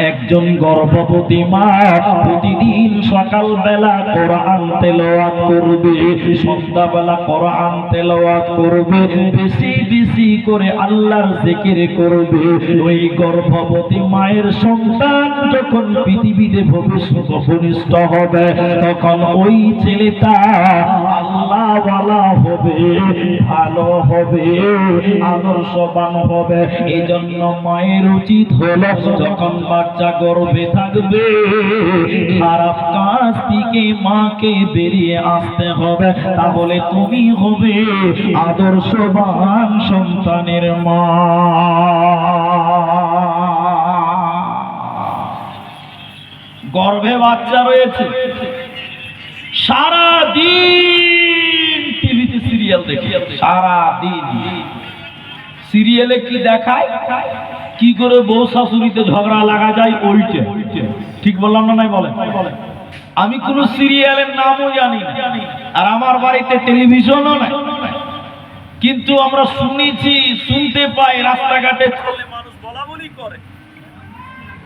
একজন গর্ভবতী মা প্রতিদিন সকালবেলা কোরআন তেলাওয়াত করবে, সন্ধ্যাবেলা কোরআন তেলাওয়াত করবে, বেশি বেশি করে আল্লাহর জিকির করবে। ওই গর্ভবতী মায়ের সন্তান যখন পৃথিবীতে ভূমিষ্ঠ হবে, তখন ওই ছেলেটা আল্লাহওয়ালা হবে, ভালো হবে, আদর্শবান হবে। এই জন্য মায়ের উচিত হলো যখন বাচ্চা গর্ভে থাকবে, খারাপ কাজ থেকে মাকে বেরিয়ে আসতে হবে, তাহলে তুমি হবে আদর্শবান সন্তানের মা। গর্ভে বাচ্চা রয়েছে, সারা দিন টিভিতে সিরিয়াল দেখে, সারা দিন সিরিয়ালে কি দেখায়, কি করে বউ শাশুড়িতে ঝগড়া লাগা যায়, ওইটা ঠিক বললাম না? নাই বলেন। আমি কোন সিরিয়ালের নামও জানি না, আর আমার বাড়িতে টেলিভিশনও নাই, কিন্তু আমরা শুনেছি, শুনতে পাই, রাস্তাঘাটে চলে মানুষ বলা বলি করে।